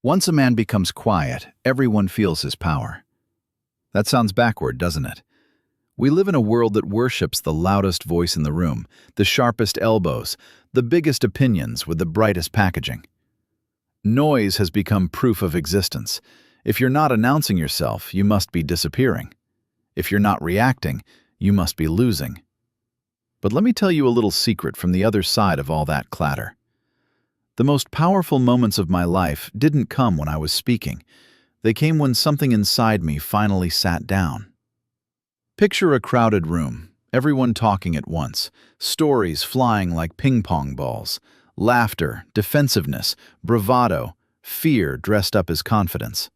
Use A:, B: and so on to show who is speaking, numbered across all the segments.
A: Once a man becomes quiet, everyone feels his power. That sounds backward, doesn't it? We live in a world that worships the loudest voice in the room, the sharpest elbows, the biggest opinions with the brightest packaging. Noise has become proof of existence. If you're not announcing yourself, you must be disappearing. If you're not reacting, you must be losing. But let me tell you a little secret from the other side of all that clatter. The most powerful moments of my life didn't come when I was speaking. They came when something inside me finally sat down. Picture a crowded room, everyone talking at once, stories flying like ping-pong balls, laughter, defensiveness, bravado, fear dressed up as confidence.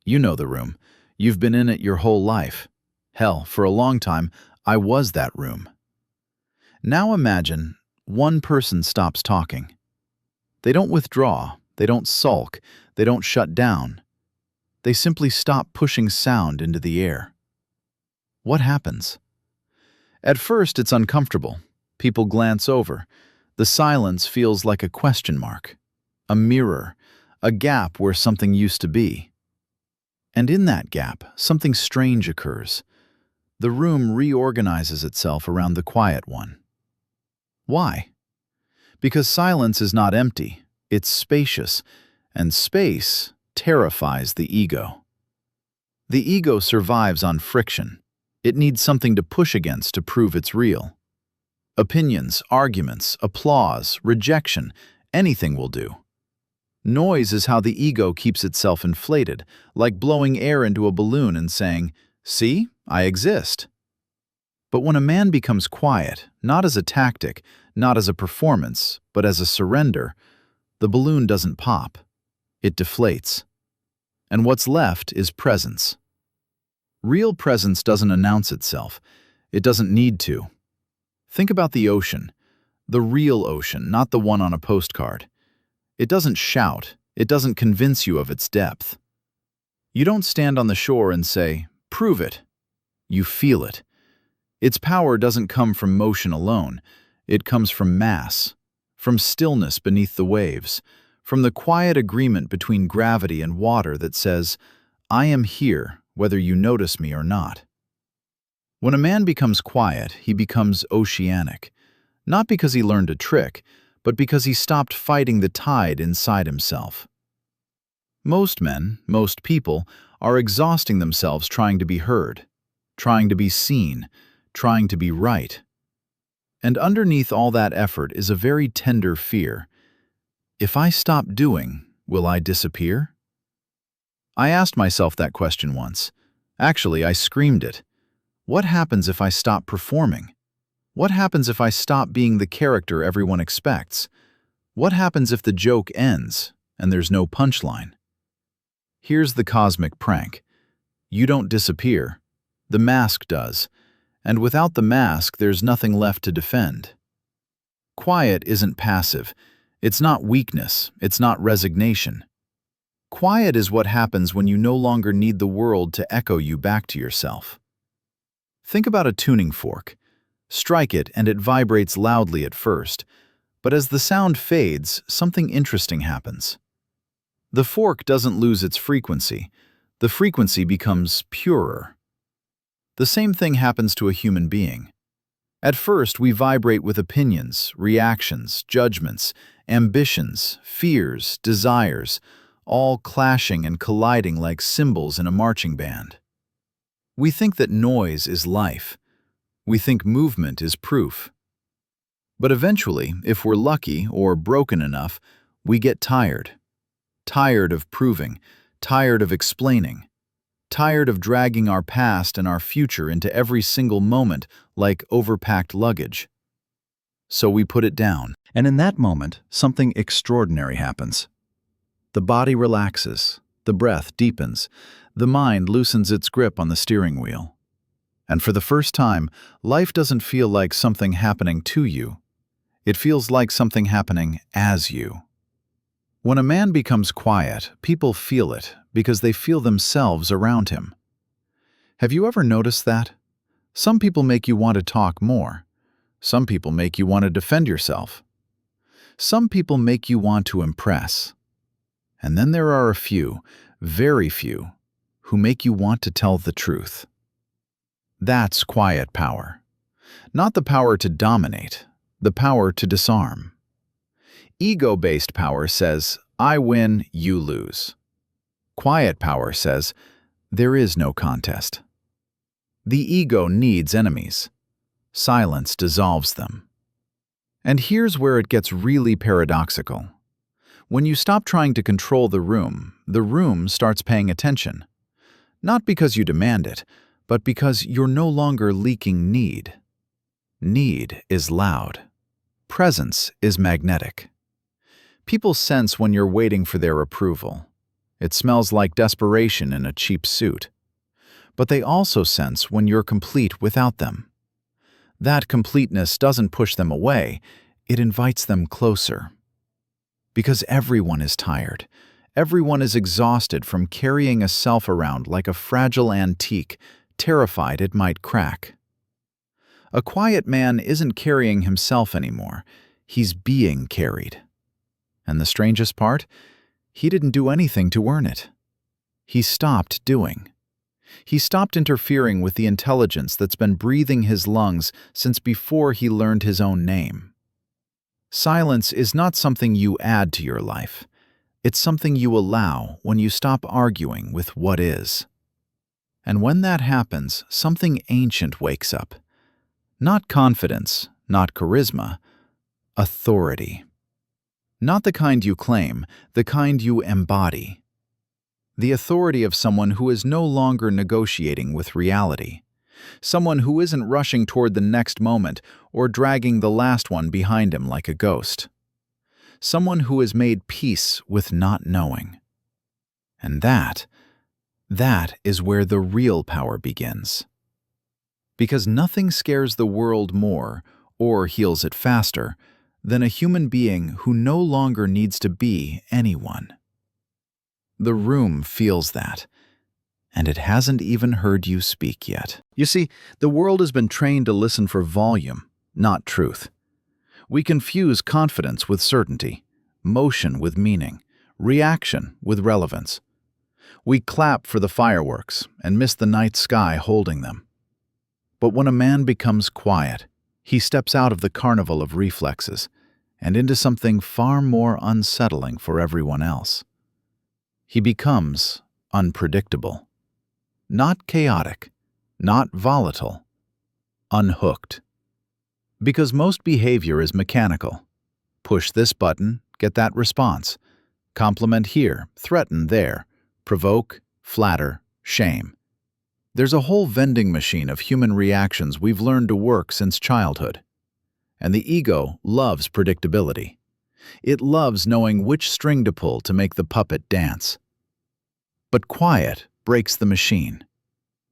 A: You know the room. You've been in it your whole life. Hell, for a long time, I was that room. Now imagine one person stops talking. They don't withdraw, they don't sulk, they don't shut down. They simply stop pushing sound into the air. What happens? At first, it's uncomfortable. People glance over. The silence feels like a question mark, a mirror, a gap where something used to be. And in that gap, something strange occurs. The room reorganizes itself around the quiet one. Why? Because silence is not empty, it's spacious, and space terrifies the ego. The ego survives on friction. It needs something to push against to prove it's real. Opinions, arguments, applause, rejection, anything will do. Noise is how the ego keeps itself inflated, like blowing air into a balloon and saying, "See, I exist." But when a man becomes quiet, not as a tactic, not as a performance, but as a surrender, the balloon doesn't pop. It deflates. And what's left is presence. Real presence doesn't announce itself. It doesn't need to. Think about the ocean. The real ocean, not the one on a postcard. It doesn't shout. It doesn't convince you of its depth. You don't stand on the shore and say, "Prove it." You feel it. Its power doesn't come from motion alone. It comes from mass, from stillness beneath the waves, from the quiet agreement between gravity and water that says, "I am here, whether you notice me or not." When a man becomes quiet, he becomes oceanic, not because he learned a trick, but because he stopped fighting the tide inside himself. Most men, most people, are exhausting themselves trying to be heard, trying to be seen, trying to be right. And underneath all that effort is a very tender fear. If I stop doing, will I disappear? I asked myself that question once. Actually, I screamed it. What happens if I stop performing? What happens if I stop being the character everyone expects? What happens if the joke ends and there's no punchline? Here's the cosmic prank. You don't disappear. The mask does. And without the mask, there's nothing left to defend. Quiet isn't passive. It's not weakness. It's not resignation. Quiet is what happens when you no longer need the world to echo you back to yourself. Think about a tuning fork. Strike it and it vibrates loudly at first, but as the sound fades, something interesting happens. The fork doesn't lose its frequency. The frequency becomes purer. The same thing happens to a human being. At first, we vibrate with opinions, reactions, judgments, ambitions, fears, desires, all clashing and colliding like cymbals in a marching band. We think that noise is life. We think movement is proof. But eventually, if we're lucky or broken enough, we get tired. Tired of proving, tired of explaining, tired of dragging our past and our future into every single moment like overpacked luggage. So we put it down. And in that moment, something extraordinary happens. The body relaxes, the breath deepens, the mind loosens its grip on the steering wheel. And for the first time, life doesn't feel like something happening to you. It feels like something happening as you. When a man becomes quiet, people feel it because they feel themselves around him. Have you ever noticed that? Some people make you want to talk more. Some people make you want to defend yourself. Some people make you want to impress. And then there are a few, very few, who make you want to tell the truth. That's quiet power. Not the power to dominate, the power to disarm. Ego-based power says, I win, you lose. Quiet power says, there is no contest. The ego needs enemies. Silence dissolves them. And here's where it gets really paradoxical. When you stop trying to control the room starts paying attention. Not because you demand it, but because you're no longer leaking need. Need is loud. Presence is magnetic. People sense when you're waiting for their approval. It smells like desperation in a cheap suit. But they also sense when you're complete without them. That completeness doesn't push them away, it invites them closer. Because everyone is tired. Everyone is exhausted from carrying a self around like a fragile antique, terrified it might crack. A quiet man isn't carrying himself anymore. He's being carried. And the strangest part? He didn't do anything to earn it. He stopped doing. He stopped interfering with the intelligence that's been breathing his lungs since before he learned his own name. Silence is not something you add to your life. It's something you allow when you stop arguing with what is. And when that happens, something ancient wakes up. Not confidence, not charisma, authority. Not the kind you claim, the kind you embody. The authority of someone who is no longer negotiating with reality. Someone who isn't rushing toward the next moment or dragging the last one behind him like a ghost. Someone who has made peace with not knowing. And that is where the real power begins. Because nothing scares the world more or heals it faster than a human being who no longer needs to be anyone. The room feels that, and it hasn't even heard you speak yet. You see, the world has been trained to listen for volume, not truth. We confuse confidence with certainty, motion with meaning, reaction with relevance. We clap for the fireworks and miss the night sky holding them. But when a man becomes quiet, he steps out of the carnival of reflexes and into something far more unsettling for everyone else. He becomes unpredictable. Not chaotic, not volatile, unhooked. Because most behavior is mechanical. Push this button, get that response. Compliment here, threaten there, provoke, flatter, shame. There's a whole vending machine of human reactions we've learned to work since childhood. And the ego loves predictability. It loves knowing which string to pull to make the puppet dance. But quiet breaks the machine.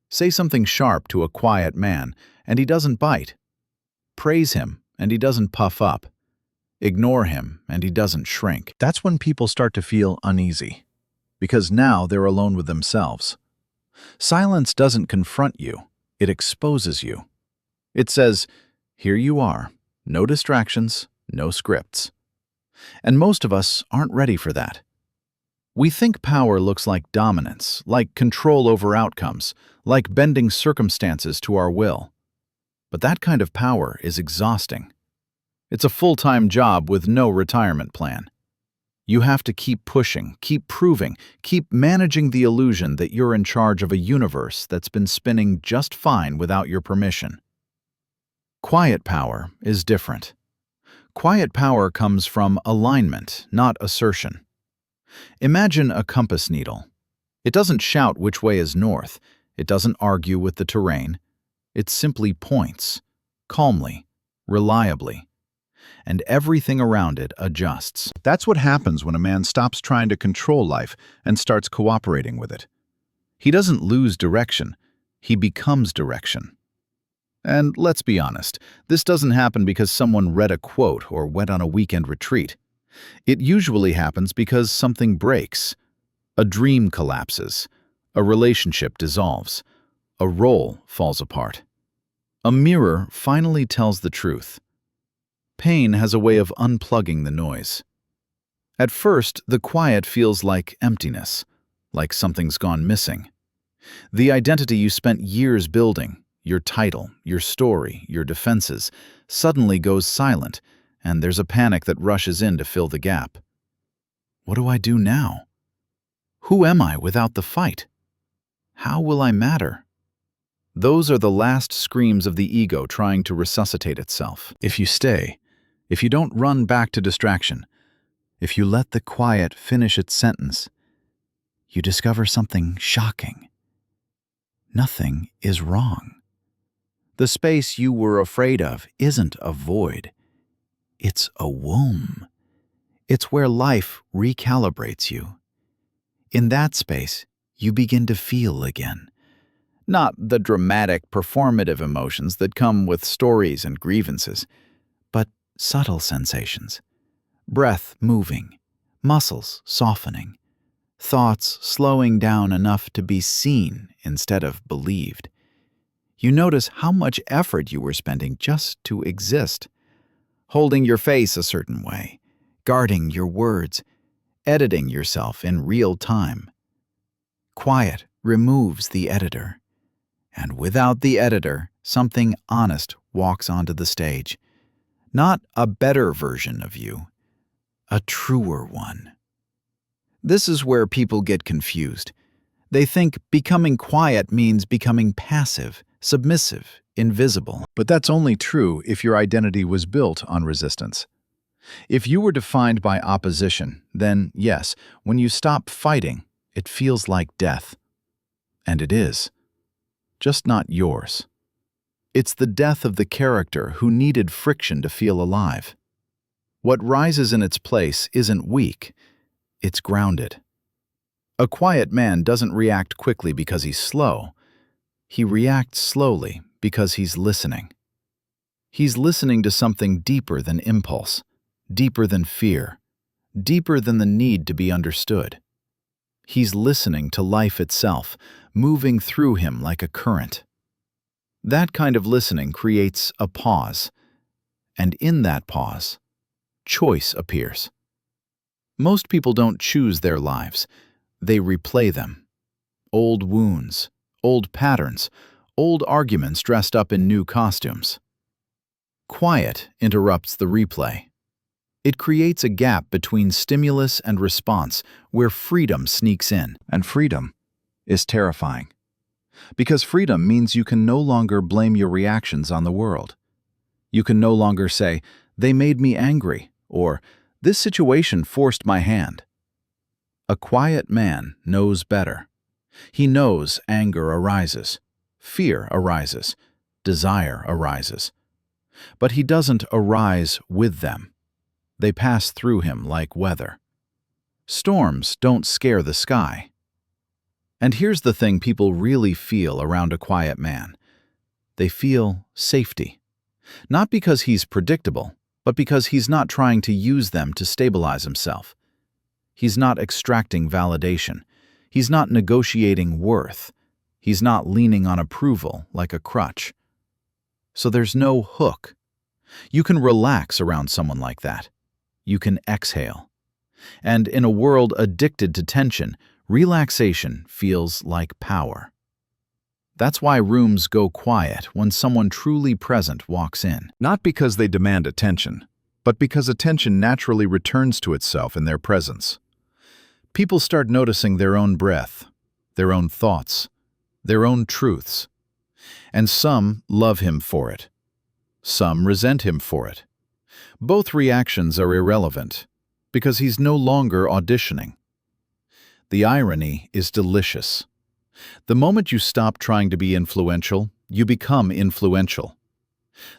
A: Say something sharp to a quiet man, and he doesn't bite. Praise him, and he doesn't puff up. Ignore him, and he doesn't shrink. That's when people start to feel uneasy, because now they're alone with themselves. Silence doesn't confront you, it exposes you. It says, here you are, no distractions, no scripts. And most of us aren't ready for that. We think power looks like dominance, like control over outcomes, like bending circumstances to our will. But that kind of power is exhausting. It's a full-time job with no retirement plan. You have to keep pushing, keep proving, keep managing the illusion that you're in charge of a universe that's been spinning just fine without your permission. Quiet power is different. Quiet power comes from alignment, not assertion. Imagine a compass needle. It doesn't shout which way is north. It doesn't argue with the terrain. It simply points, calmly, reliably. And everything around it adjusts. That's what happens when a man stops trying to control life and starts cooperating with it. He doesn't lose direction. He becomes direction. And let's be honest, this doesn't happen because someone read a quote or went on a weekend retreat. It usually happens because something breaks. A dream collapses. A relationship dissolves. A role falls apart. A mirror finally tells the truth. Pain has a way of unplugging the noise. At first, the quiet feels like emptiness, like something's gone missing. The identity you spent years building, your title, your story, your defenses, suddenly goes silent, and there's a panic that rushes in to fill the gap. What do I do now? Who am I without the fight? How will I matter? Those are the last screams of the ego trying to resuscitate itself. If you stay, if you don't run back to distraction, if you let the quiet finish its sentence, you discover something shocking. Nothing is wrong. The space you were afraid of isn't a void. It's a womb. It's where life recalibrates you. In that space, you begin to feel again. Not the dramatic, performative emotions that come with stories and grievances, but subtle sensations. Breath moving, muscles softening, thoughts slowing down enough to be seen instead of believed. You notice how much effort you were spending just to exist, holding your face a certain way, guarding your words, editing yourself in real time. Quiet removes the editor, and without the editor, something honest walks onto the stage. Not a better version of you, a truer one. This is where people get confused. They think becoming quiet means becoming passive, submissive, invisible. But that's only true if your identity was built on resistance. If you were defined by opposition, then yes, when you stop fighting, it feels like death. And it is. Just not yours. It's the death of the character who needed friction to feel alive. What rises in its place isn't weak, it's grounded. A quiet man doesn't react quickly because he's slow. He reacts slowly because he's listening. He's listening to something deeper than impulse, deeper than fear, deeper than the need to be understood. He's listening to life itself, moving through him like a current. That kind of listening creates a pause, and in that pause, choice appears. Most people don't choose their lives, they replay them. Old wounds, old patterns, old arguments dressed up in new costumes. Quiet interrupts the replay. It creates a gap between stimulus and response where freedom sneaks in. And freedom is terrifying. Because freedom means you can no longer blame your reactions on the world. You can no longer say, "They made me angry," or "This situation forced my hand." A quiet man knows better. He knows anger arises, fear arises, desire arises. But he doesn't arise with them. They pass through him like weather. Storms don't scare the sky. And here's the thing people really feel around a quiet man. They feel safety. Not because he's predictable, but because he's not trying to use them to stabilize himself. He's not extracting validation. He's not negotiating worth. He's not leaning on approval like a crutch. So there's no hook. You can relax around someone like that. You can exhale. And in a world addicted to tension, relaxation feels like power. That's why rooms go quiet when someone truly present walks in. Not because they demand attention, but because attention naturally returns to itself in their presence. People start noticing their own breath, their own thoughts, their own truths. And some love him for it. Some resent him for it. Both reactions are irrelevant, because he's no longer auditioning. The irony is delicious. The moment you stop trying to be influential, you become influential.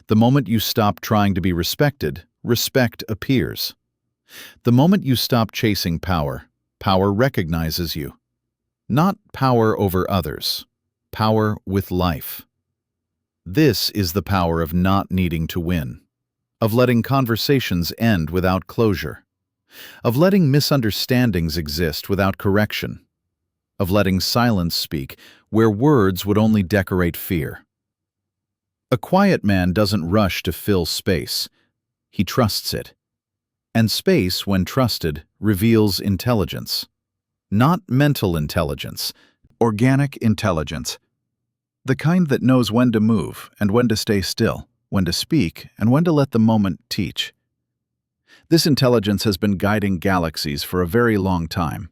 A: The moment you stop trying to be respected, respect appears. The moment you stop chasing power, power recognizes you. Not power over others, power with life. This is the power of not needing to win, of letting conversations end without closure, of letting misunderstandings exist without correction, of letting silence speak where words would only decorate fear. A quiet man doesn't rush to fill space. He trusts it. And space, when trusted, reveals intelligence. Not mental intelligence, organic intelligence. The kind that knows when to move and when to stay still, when to speak and when to let the moment teach. This intelligence has been guiding galaxies for a very long time.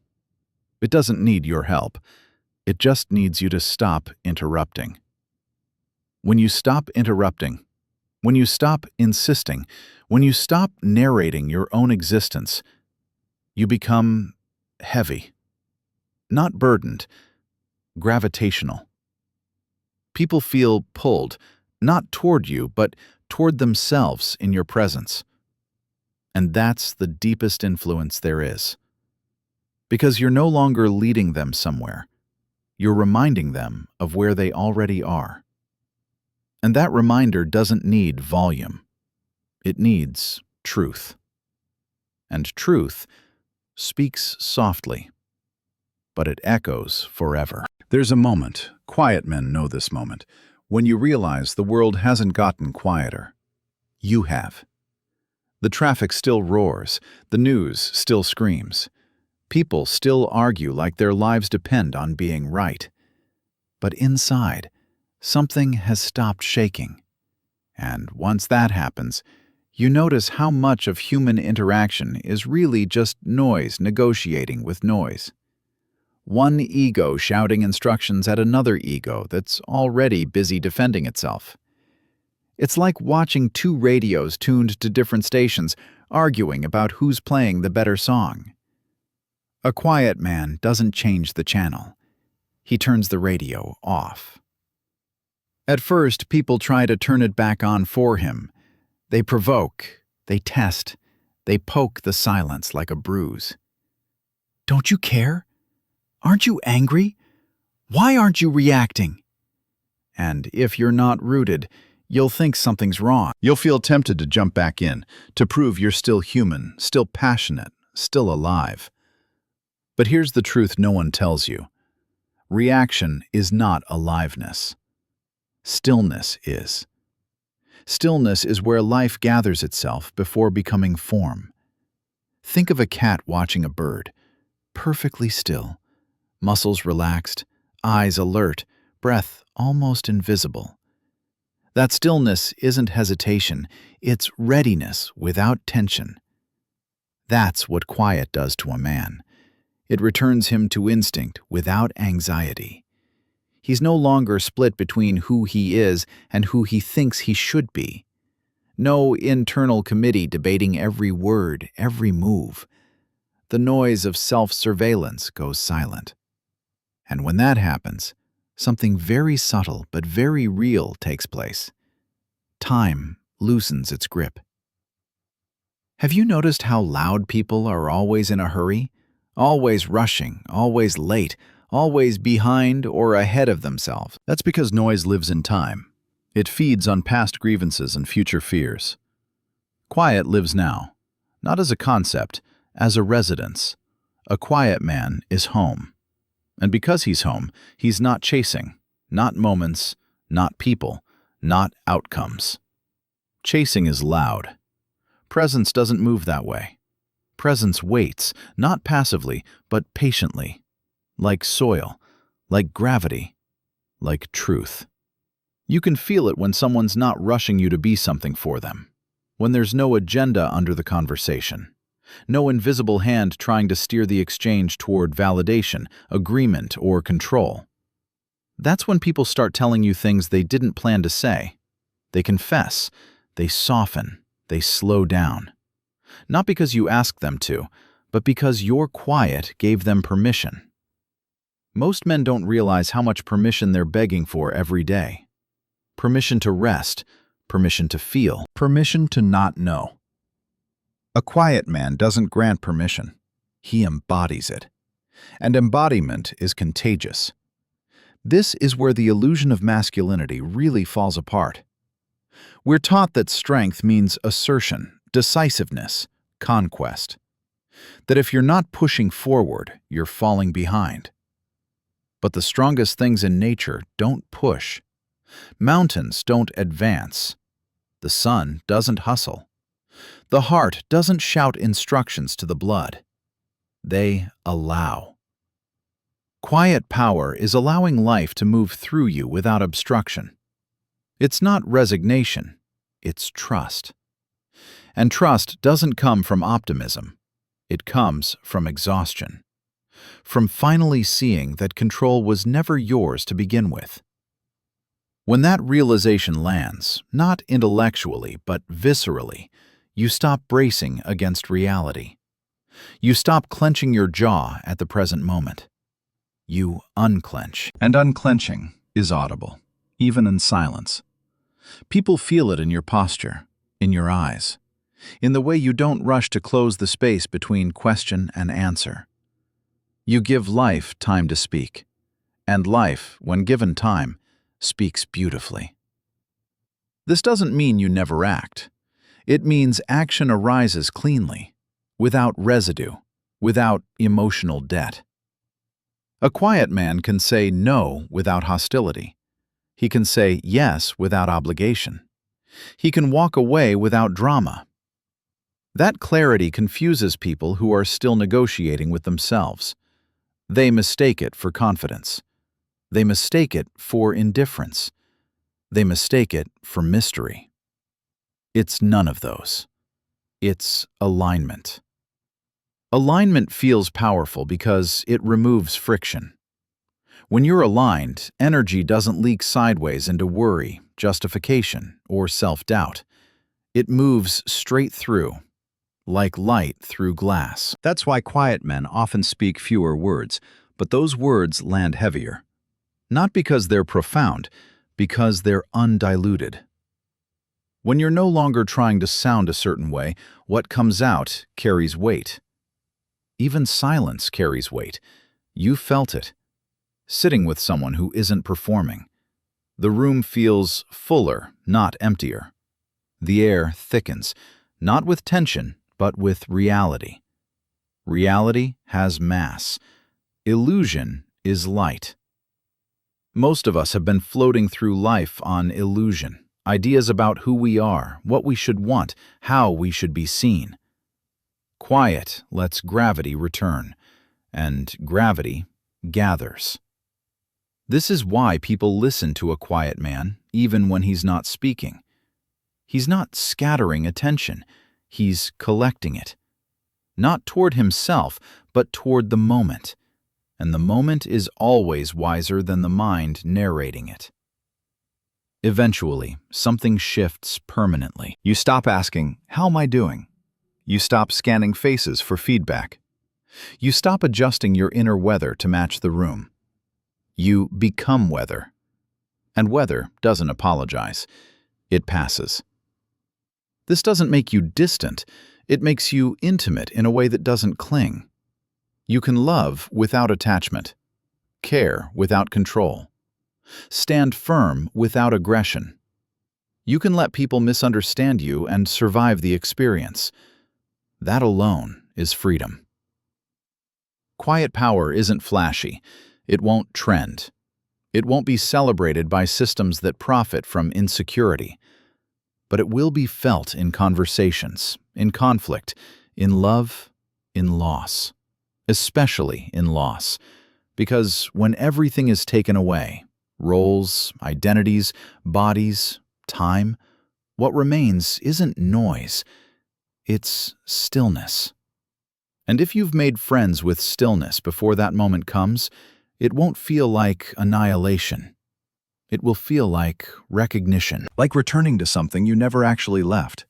A: It doesn't need your help. It just needs you to stop interrupting. When you stop interrupting, when you stop insisting, when you stop narrating your own existence, you become heavy. Not burdened, gravitational. People feel pulled, not toward you, but toward themselves in your presence. And that's the deepest influence there is. Because you're no longer leading them somewhere. You're reminding them of where they already are. And that reminder doesn't need volume. It needs truth. And truth speaks softly, but it echoes forever. There's a moment, quiet men know this moment, when you realize the world hasn't gotten quieter. You have. The traffic still roars, the news still screams. People still argue like their lives depend on being right. But inside, something has stopped shaking. And once that happens, you notice how much of human interaction is really just noise negotiating with noise. One ego shouting instructions at another ego that's already busy defending itself. It's like watching two radios tuned to different stations arguing about who's playing the better song. A quiet man doesn't change the channel. He turns the radio off. At first, people try to turn it back on for him. They provoke, they test, they poke the silence like a bruise. Don't you care? Aren't you angry? Why aren't you reacting? And if you're not rooted, you'll think something's wrong. You'll feel tempted to jump back in, to prove you're still human, still passionate, still alive. But here's the truth no one tells you. Reaction is not aliveness. Stillness is. Stillness is where life gathers itself before becoming form. Think of a cat watching a bird, perfectly still, muscles relaxed, eyes alert, breath almost invisible. That stillness isn't hesitation, it's readiness without tension. That's what quiet does to a man. It returns him to instinct without anxiety. He's no longer split between who he is and who he thinks he should be. No internal committee debating every word, every move. The noise of self-surveillance goes silent. And when that happens, something very subtle but very real takes place. Time loosens its grip. Have you noticed how loud people are always in a hurry? Always rushing, always late, always behind or ahead of themselves? That's because noise lives in time. It feeds on past grievances and future fears. Quiet lives now, not as a concept, as a residence. A quiet man is home. And because he's home, he's not chasing, not moments, not people, not outcomes. Chasing is loud. Presence doesn't move that way. Presence waits, not passively, but patiently. Like soil, like gravity, like truth. You can feel it when someone's not rushing you to be something for them. When there's no agenda under the conversation. No invisible hand trying to steer the exchange toward validation, agreement, or control. That's when people start telling you things they didn't plan to say. They confess, they soften, they slow down. Not because you asked them to, but because your quiet gave them permission. Most men don't realize how much permission they're begging for every day. Permission to rest, permission to feel, permission to not know. A quiet man doesn't grant permission. He embodies it. And embodiment is contagious. This is where the illusion of masculinity really falls apart. We're taught that strength means assertion, decisiveness, conquest. That if you're not pushing forward, you're falling behind. But the strongest things in nature don't push. Mountains don't advance. The sun doesn't hustle. The heart doesn't shout instructions to the blood. They allow. Quiet power is allowing life to move through you without obstruction. It's not resignation, it's trust. And trust doesn't come from optimism. It comes from exhaustion. From finally seeing that control was never yours to begin with. When that realization lands, not intellectually but viscerally, you stop bracing against reality. You stop clenching your jaw at the present moment. You unclench. And unclenching is audible, even in silence. People feel it in your posture, in your eyes, in the way you don't rush to close the space between question and answer. You give life time to speak, and life, when given time, speaks beautifully. This doesn't mean you never act. It means action arises cleanly, without residue, without emotional debt. A quiet man can say no without hostility. He can say yes without obligation. He can walk away without drama. That clarity confuses people who are still negotiating with themselves. They mistake it for confidence. They mistake it for indifference. They mistake it for mystery. It's none of those. It's alignment. Alignment feels powerful because it removes friction. When you're aligned, energy doesn't leak sideways into worry, justification, or self-doubt. It moves straight through, like light through glass. That's why quiet men often speak fewer words, but those words land heavier. Not because they're profound, because they're undiluted. When you're no longer trying to sound a certain way, what comes out carries weight. Even silence carries weight. You felt it. Sitting with someone who isn't performing. The room feels fuller, not emptier. The air thickens, not with tension, but with reality. Reality has mass. Illusion is light. Most of us have been floating through life on illusion, ideas about who we are, what we should want, how we should be seen. Quiet lets gravity return, and gravity gathers. This is why people listen to a quiet man, even when he's not speaking. He's not scattering attention, he's collecting it. Not toward himself, but toward the moment. And the moment is always wiser than the mind narrating it. Eventually, something shifts permanently. You stop asking, "How am I doing?" You stop scanning faces for feedback. You stop adjusting your inner weather to match the room. You become weather. And weather doesn't apologize. It passes. This doesn't make you distant. It makes you intimate in a way that doesn't cling. You can love without attachment, care without control, stand firm without aggression. You can let people misunderstand you and survive the experience. That alone is freedom. Quiet power isn't flashy. It won't trend. It won't be celebrated by systems that profit from insecurity. But it will be felt in conversations, in conflict, in love, in loss. Especially in loss. Because when everything is taken away, roles, identities, bodies, time, what remains isn't noise. It's stillness. And if you've made friends with stillness before that moment comes, it won't feel like annihilation. It will feel like recognition, like returning to something you never actually left.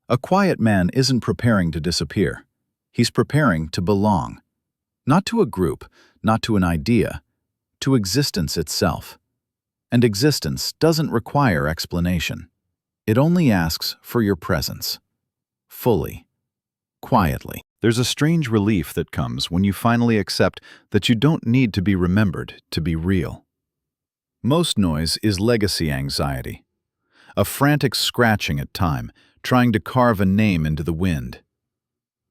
A: A quiet man isn't preparing to disappear. He's preparing to belong. Not to a group, not to an idea, to existence itself. And existence doesn't require explanation. It only asks for your presence. Fully. Quietly. There's a strange relief that comes when you finally accept that you don't need to be remembered to be real. Most noise is legacy anxiety. A frantic scratching at time, trying to carve a name into the wind.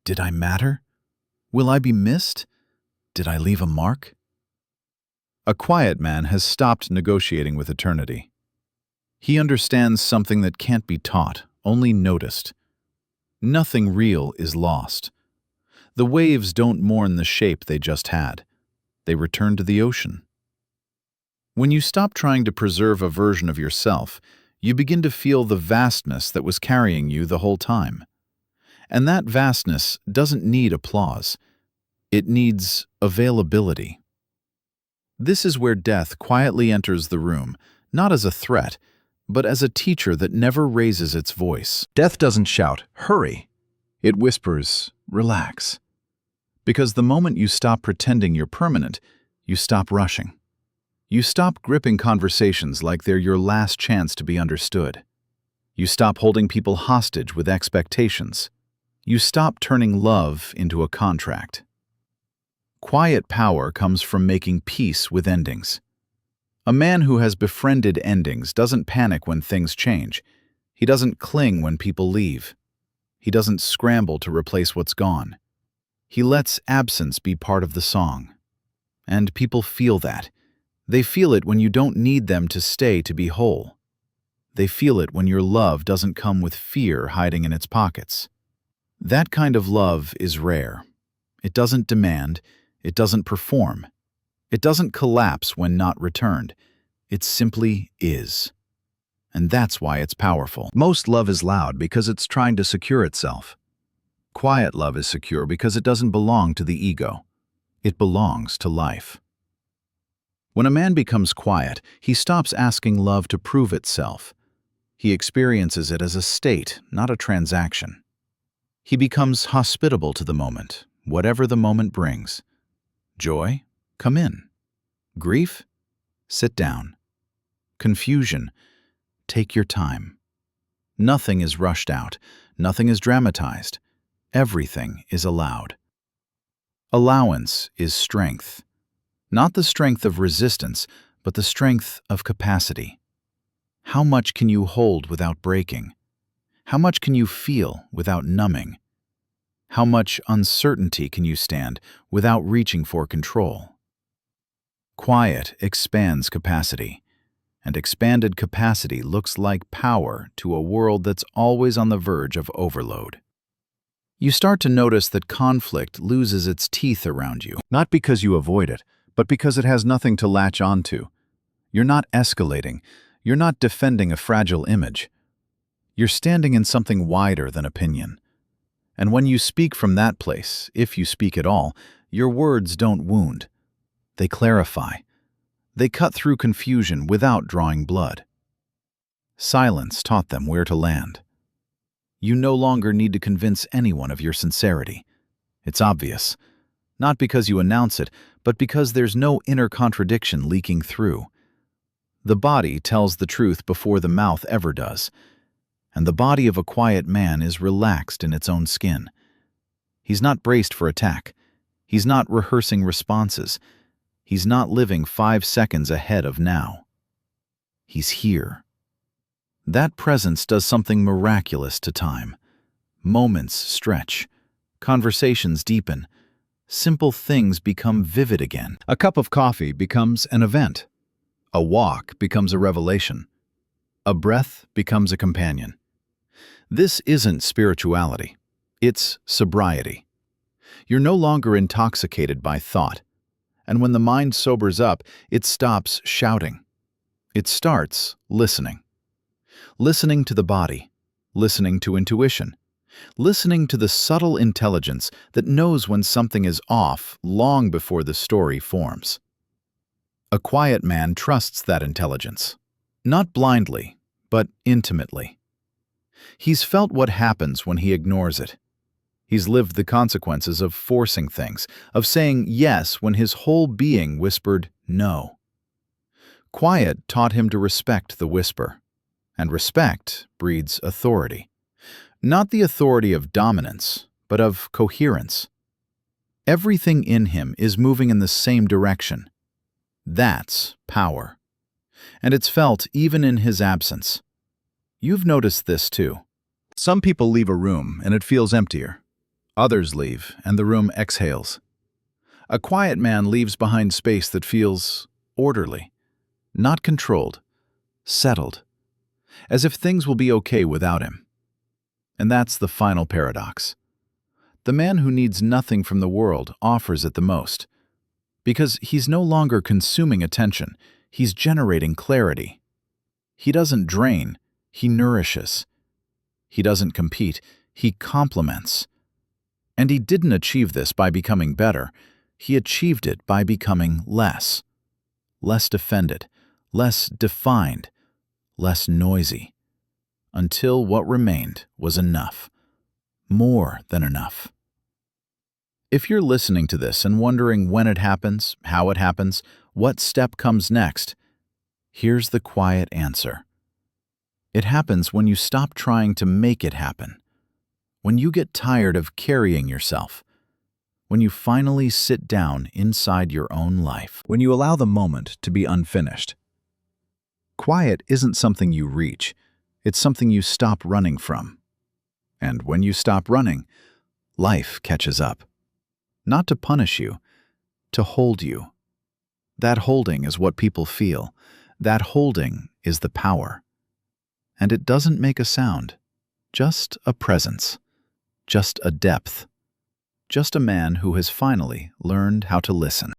A: Did I matter? Will I be missed? Did I leave a mark? A quiet man has stopped negotiating with eternity. He understands something that can't be taught, only noticed. Nothing real is lost. The waves don't mourn the shape they just had. They return to the ocean. When you stop trying to preserve a version of yourself, you begin to feel the vastness that was carrying you the whole time. And that vastness doesn't need applause. It needs availability. This is where death quietly enters the room, not as a threat, but as a teacher that never raises its voice. Death doesn't shout, "Hurry!" It whispers, "Relax." Because the moment you stop pretending you're permanent, you stop rushing. You stop gripping conversations like they're your last chance to be understood. You stop holding people hostage with expectations. You stop turning love into a contract. Quiet power comes from making peace with endings. A man who has befriended endings doesn't panic when things change. He doesn't cling when people leave. He doesn't scramble to replace what's gone. He lets absence be part of the song. And people feel that. They feel it when you don't need them to stay to be whole. They feel it when your love doesn't come with fear hiding in its pockets. That kind of love is rare. It doesn't demand. It doesn't perform. It doesn't collapse when not returned. It simply is. And that's why it's powerful. Most love is loud because it's trying to secure itself. Quiet love is secure because it doesn't belong to the ego. It belongs to life. When a man becomes quiet, he stops asking love to prove itself. He experiences it as a state, not a transaction. He becomes hospitable to the moment, whatever the moment brings. Joy? Come in. Grief? Sit down. Confusion? Take your time. Nothing is rushed out. Nothing is dramatized. Everything is allowed. Allowance is strength. Not the strength of resistance, but the strength of capacity. How much can you hold without breaking? How much can you feel without numbing? How much uncertainty can you stand without reaching for control? Quiet expands capacity, and expanded capacity looks like power to a world that's always on the verge of overload. You start to notice that conflict loses its teeth around you, not because you avoid it, but because it has nothing to latch onto. You're not escalating. You're not defending a fragile image. You're standing in something wider than opinion. And when you speak from that place, if you speak at all, your words don't wound. They clarify. They cut through confusion without drawing blood. Silence taught them where to land. You no longer need to convince anyone of your sincerity. It's obvious. Not because you announce it, but because there's no inner contradiction leaking through. The body tells the truth before the mouth ever does. And the body of a quiet man is relaxed in its own skin. He's not braced for attack. He's not rehearsing responses. He's not living 5 seconds ahead of now. He's here. That presence does something miraculous to time. Moments stretch. Conversations deepen. Simple things become vivid again. A cup of coffee becomes an event. A walk becomes a revelation. A breath becomes a companion. This isn't spirituality. It's sobriety. You're no longer intoxicated by thought. And when the mind sobers up, it stops shouting. It starts listening. Listening to the body. Listening to intuition. Listening to the subtle intelligence that knows when something is off long before the story forms. A quiet man trusts that intelligence. Not blindly, but intimately. He's felt what happens when he ignores it. He's lived the consequences of forcing things, of saying yes when his whole being whispered no. Quiet taught him to respect the whisper, and respect breeds authority. Not the authority of dominance, but of coherence. Everything in him is moving in the same direction. That's power. And it's felt even in his absence. You've noticed this too. Some people leave a room and it feels emptier. Others leave and the room exhales. A quiet man leaves behind space that feels orderly, not controlled, settled, as if things will be okay without him. And that's the final paradox. The man who needs nothing from the world offers it the most. Because he's no longer consuming attention, he's generating clarity. He doesn't drain, he nourishes. He doesn't compete, he complements. And he didn't achieve this by becoming better, he achieved it by becoming less. Less defended, less defined, less noisy. Until what remained was enough. More than enough. If you're listening to this and wondering when it happens, how it happens, what step comes next, here's the quiet answer. It happens when you stop trying to make it happen. When you get tired of carrying yourself. When you finally sit down inside your own life. When you allow the moment to be unfinished. Quiet isn't something you reach. It's something you stop running from. And when you stop running, life catches up. Not to punish you, to hold you. That holding is what people feel. That holding is the power. And it doesn't make a sound, just a presence, just a depth, just a man who has finally learned how to listen.